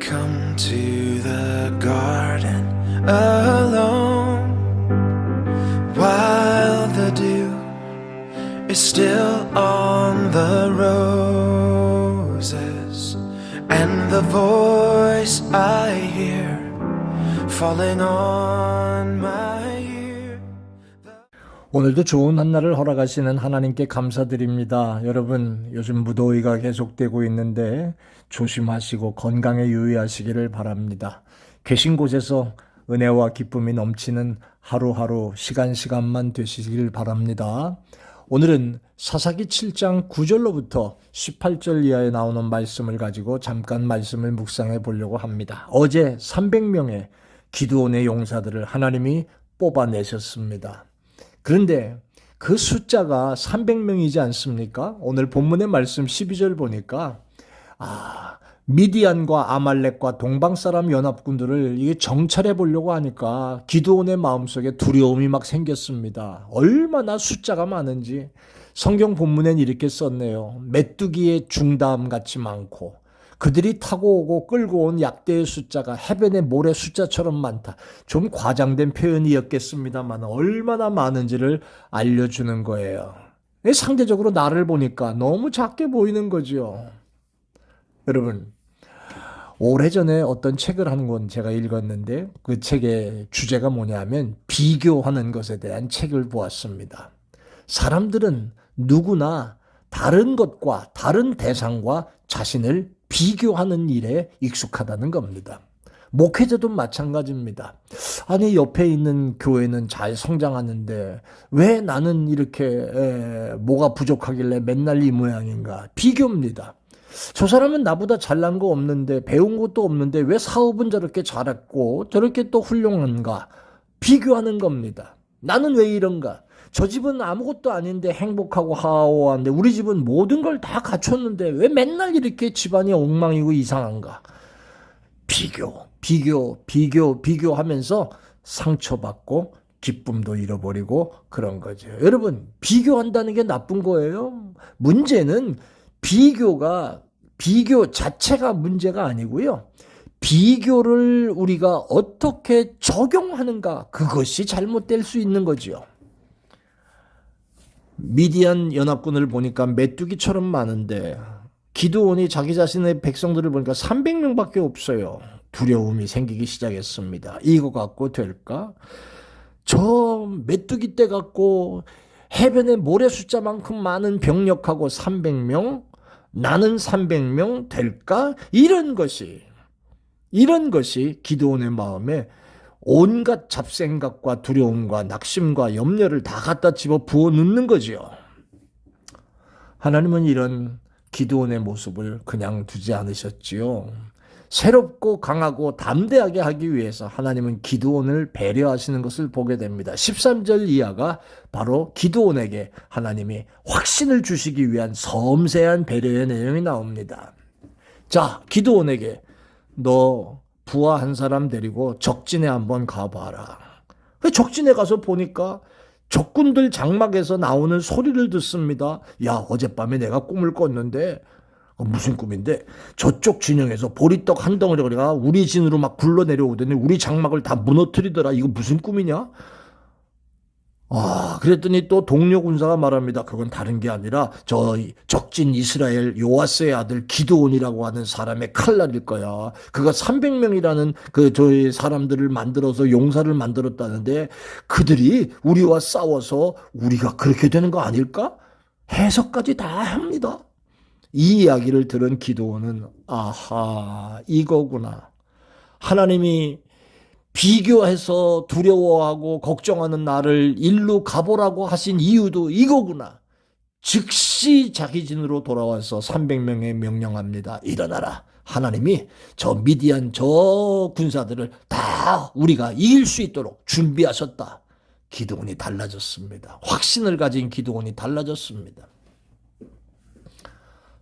come to the garden alone while the dew is still on the roses and the voice I hear falling on my ear. 오늘도 좋은 한날을 허락하시는 하나님께 감사드립니다. 여러분, 요즘 무더위가 계속되고 있는데 조심하시고 건강에 유의하시기를 바랍니다. 계신 곳에서 은혜와 기쁨이 넘치는 하루하루 시간만 되시길 바랍니다. 오늘은 사사기 7장 9절로부터 18절 이하에 나오는 말씀을 가지고 잠깐 말씀을 묵상해 보려고 합니다. 어제 300명의 기드온의 용사들을 하나님이 뽑아내셨습니다. 그런데 그 숫자가 300명이지 않습니까? 오늘 본문의 말씀 12절 보니까 미디안과 아말렉과 동방사람 연합군들을 이게 정찰해 보려고 하니까 기드온의 마음속에 두려움이 막 생겼습니다. 얼마나 숫자가 많은지 성경 본문엔 이렇게 썼네요. 메뚜기의 중다음같이 많고 그들이 타고 오고 끌고 온 약대의 숫자가 해변의 모래 숫자처럼 많다. 좀 과장된 표현이었겠습니다만 얼마나 많은지를 알려주는 거예요. 상대적으로 나를 보니까 너무 작게 보이는 거죠. 여러분, 오래전에 어떤 책을 한 권 제가 읽었는데 그 책의 주제가 뭐냐면 비교하는 것에 대한 책을 보았습니다. 사람들은 누구나 다른 것과 다른 대상과 자신을 비교하는 일에 익숙하다는 겁니다. 목회자도 마찬가지입니다. 아니 옆에 있는 교회는 잘 성장하는데 왜 나는 이렇게 뭐가 부족하길래 맨날 이 모양인가? 비교입니다. 저 사람은 나보다 잘난 거 없는데 배운 것도 없는데 왜 사업은 저렇게 잘했고 저렇게 또 훌륭한가? 비교하는 겁니다. 나는 왜 이런가? 저 집은 아무것도 아닌데 행복하고 하오한데 우리 집은 모든 걸 다 갖췄는데 왜 맨날 이렇게 집안이 엉망이고 이상한가? 비교하면서 상처받고 기쁨도 잃어버리고 그런 거죠. 여러분, 비교한다는 게 나쁜 거예요. 문제는 비교 자체가 문제가 아니고요. 비교를 우리가 어떻게 적용하는가, 그것이 잘못될 수 있는 거죠. 미디안 연합군을 보니까 메뚜기처럼 많은데 기드온이 자기 자신의 백성들을 보니까 300명밖에 없어요. 두려움이 생기기 시작했습니다. 이거 갖고 될까? 저 메뚜기 떼 갖고 해변의 모래 숫자만큼 많은 병력하고 300명? 나는 300명 될까? 이런 것이 기드온의 마음에 온갖 잡생각과 두려움과 낙심과 염려를 다 갖다 집어 부어 넣는 거죠. 하나님은 이런 기드온의 모습을 그냥 두지 않으셨지요. 새롭고 강하고 담대하게 하기 위해서 하나님은 기드온을 배려하시는 것을 보게 됩니다. 13절 이하가 바로 기드온에게 하나님이 확신을 주시기 위한 섬세한 배려의 내용이 나옵니다. 자, 기드온에게 너 부하 한 사람 데리고 적진에 한번 가봐라. 적진에 가서 보니까 적군들 장막에서 나오는 소리를 듣습니다. 야, 어젯밤에 내가 꿈을 꿨는데 무슨 꿈인데 저쪽 진영에서 보리떡 한 덩어리가 우리 진으로 막 굴러 내려오더니 우리 장막을 다 무너뜨리더라. 이거 무슨 꿈이냐? 그랬더니 또 동료 군사가 말합니다. 그건 다른 게 아니라 저 적진 이스라엘 요아스의 아들 기드온이라고 하는 사람의 칼날일 거야. 그가 300명이라는 저희 사람들을 만들어서 용사를 만들었다는데 그들이 우리와 싸워서 우리가 그렇게 되는 거 아닐까? 해석까지 다 합니다. 이 이야기를 들은 기드온은 이거구나. 하나님이 비교해서 두려워하고 걱정하는 나를 일로 가보라고 하신 이유도 이거구나. 즉시 자기 진으로 돌아와서 300명에 명령합니다. 일어나라. 하나님이 저 미디안 저 군사들을 다 우리가 이길 수 있도록 준비하셨다. 기드온이 달라졌습니다. 확신을 가진 기드온이 달라졌습니다.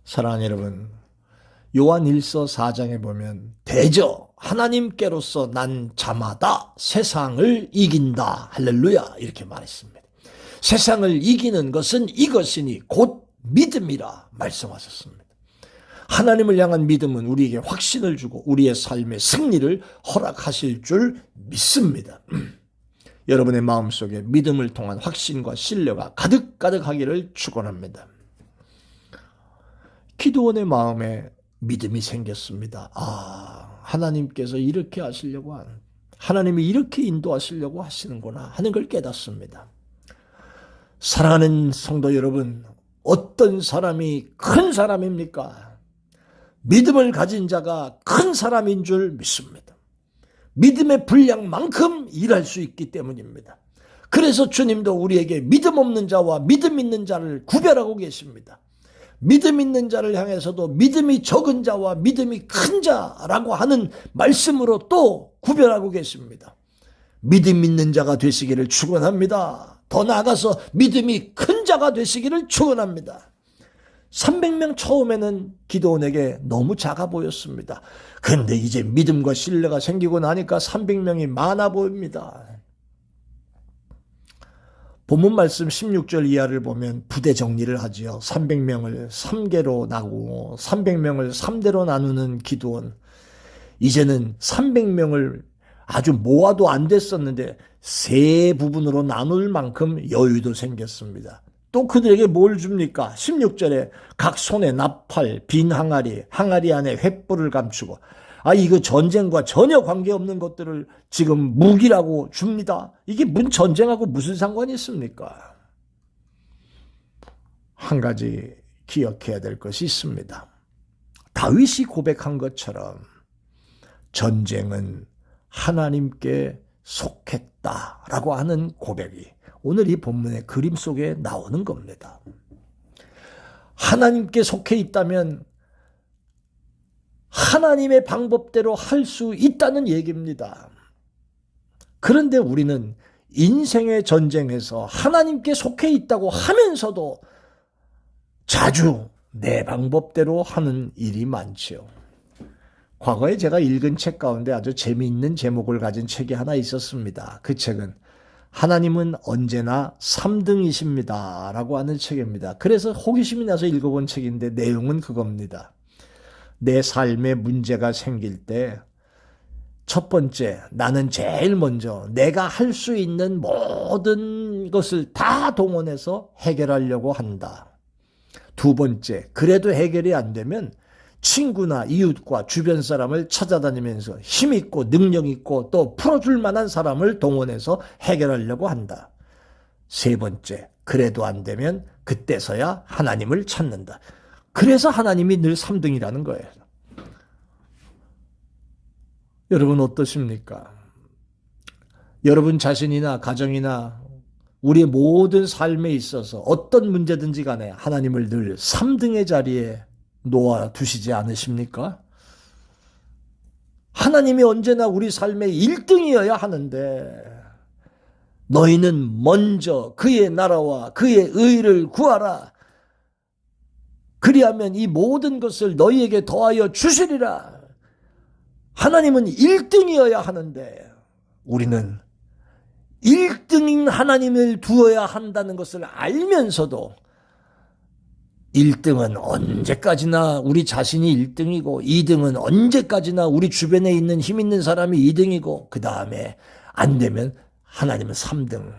사랑하는 여러분, 요한 1서 4장에 보면 대저 하나님께로서 난 자마다 세상을 이긴다. 할렐루야. 이렇게 말했습니다. 세상을 이기는 것은 이것이니 곧 믿음이라 말씀하셨습니다. 하나님을 향한 믿음은 우리에게 확신을 주고 우리의 삶의 승리를 허락하실 줄 믿습니다. 여러분의 마음속에 믿음을 통한 확신과 신뢰가 가득가득하기를 축원합니다. 기드온의 마음에 믿음이 생겼습니다. 하나님께서 이렇게 하시려고 하나님이 이렇게 인도하시려고 하시는구나 하는 걸 깨닫습니다. 사랑하는 성도 여러분, 어떤 사람이 큰 사람입니까? 믿음을 가진 자가 큰 사람인 줄 믿습니다. 믿음의 분량만큼 일할 수 있기 때문입니다. 그래서 주님도 우리에게 믿음 없는 자와 믿음 있는 자를 구별하고 계십니다. 믿음 있는 자를 향해서도 믿음이 적은 자와 믿음이 큰 자라고 하는 말씀으로 또 구별하고 계십니다. 믿음 있는 자가 되시기를 축원합니다. 더 나아가서 믿음이 큰 자가 되시기를 축원합니다. 300명 처음에는 기드온에게 너무 작아 보였습니다. 그런데 이제 믿음과 신뢰가 생기고 나니까 300명이 많아 보입니다. 본문 말씀 16절 이하를 보면 부대 정리를 하지요. 300명을 3개로 나누고 300명을 3대로 나누는 기드온. 이제는 300명을 아주 모아도 안 됐었는데 세 부분으로 나눌 만큼 여유도 생겼습니다. 또 그들에게 뭘 줍니까? 16절에 각 손에 나팔, 빈 항아리, 항아리 안에 횃불을 감추고 이거 전쟁과 전혀 관계없는 것들을 지금 무기라고 줍니다. 이게 전쟁하고 무슨 상관이 있습니까? 한 가지 기억해야 될 것이 있습니다. 다윗이 고백한 것처럼 전쟁은 하나님께 속했다라고 하는 고백이 오늘 이 본문의 그림 속에 나오는 겁니다. 하나님께 속해 있다면 하나님의 방법대로 할 수 있다는 얘기입니다. 그런데 우리는 인생의 전쟁에서 하나님께 속해 있다고 하면서도 자주 내 방법대로 하는 일이 많지요. 과거에 제가 읽은 책 가운데 아주 재미있는 제목을 가진 책이 하나 있었습니다. 그 책은 하나님은 언제나 3등이십니다 라고 하는 책입니다. 그래서 호기심이 나서 읽어본 책인데 내용은 그겁니다. 내 삶에 문제가 생길 때 첫 번째, 나는 제일 먼저 내가 할 수 있는 모든 것을 다 동원해서 해결하려고 한다. 두 번째, 그래도 해결이 안 되면 친구나 이웃과 주변 사람을 찾아다니면서 힘있고 능력있고 또 풀어줄 만한 사람을 동원해서 해결하려고 한다. 세 번째, 그래도 안 되면 그때서야 하나님을 찾는다. 그래서 하나님이 늘 3등이라는 거예요. 여러분 어떠십니까? 여러분 자신이나 가정이나 우리의 모든 삶에 있어서 어떤 문제든지 간에 하나님을 늘 3등의 자리에 놓아두시지 않으십니까? 하나님이 언제나 우리 삶의 1등이어야 하는데 너희는 먼저 그의 나라와 그의 의를 구하라. 그리하면 이 모든 것을 너희에게 더하여 주시리라. 하나님은 1등이어야 하는데 우리는 1등인 하나님을 두어야 한다는 것을 알면서도 1등은 언제까지나 우리 자신이 1등이고 2등은 언제까지나 우리 주변에 있는 힘 있는 사람이 2등이고 그 다음에 안 되면 하나님은 3등.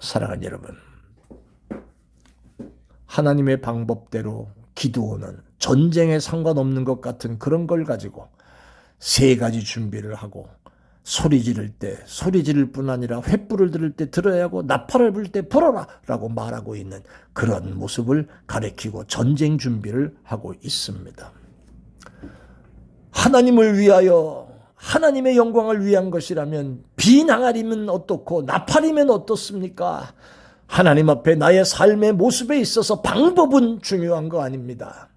사랑하는 여러분, 하나님의 방법대로 기드온은 전쟁에 상관없는 것 같은 그런 걸 가지고 세 가지 준비를 하고 소리 지를 때 소리 지를 뿐 아니라 횃불을 들을 때 들어야 하고 나팔을 불 때 불어라 라고 말하고 있는 그런 모습을 가리키고 전쟁 준비를 하고 있습니다. 하나님을 위하여 하나님의 영광을 위한 것이라면 빈 항아리면 어떻고 나팔이면 어떻습니까? 하나님 앞에 나의 삶의 모습에 있어서 방법은 중요한 거 아닙니다.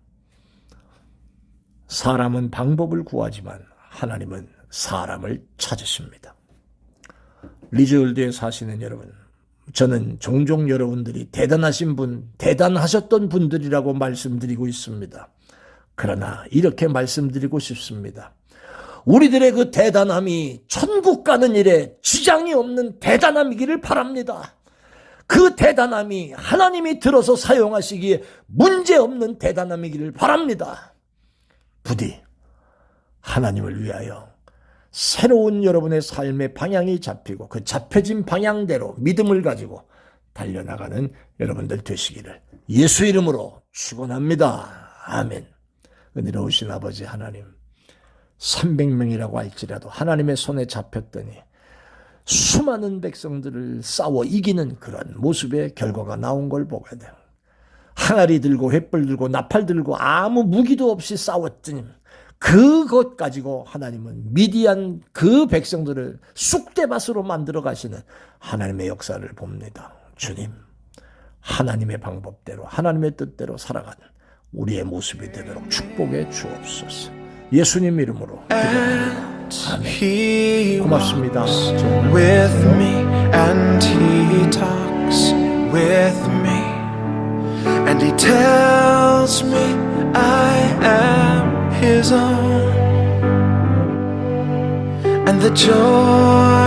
사람은 방법을 구하지만 하나님은 사람을 찾으십니다. 리즈월드에 사시는 여러분, 저는 종종 여러분들이 대단하신 분, 대단하셨던 분들이라고 말씀드리고 있습니다. 그러나 이렇게 말씀드리고 싶습니다. 우리들의 그 대단함이 천국 가는 일에 지장이 없는 대단함이기를 바랍니다. 그 대단함이 하나님이 들어서 사용하시기에 문제없는 대단함이기를 바랍니다. 부디 하나님을 위하여 새로운 여러분의 삶의 방향이 잡히고 그 잡혀진 방향대로 믿음을 가지고 달려나가는 여러분들 되시기를 예수 이름으로 축원합니다. 아멘. 은혜로우신 아버지 하나님, 300명이라고 할지라도 하나님의 손에 잡혔더니 수많은 백성들을 싸워 이기는 그런 모습의 결과가 나온 걸 보게 돼요. 항아리 들고 횃불 들고 나팔 들고 아무 무기도 없이 싸웠더니 그것 가지고 하나님은 미디안 그 백성들을 쑥대밭으로 만들어 가시는 하나님의 역사를 봅니다. 주님, 하나님의 방법대로 하나님의 뜻대로 살아가는 우리의 모습이 되도록 축복해 주옵소서. 예수님 이름으로 기도합니다. 아멘. He 고맙습니다. walks 정말 with me and he talks with me and he tells me I am his own and the joy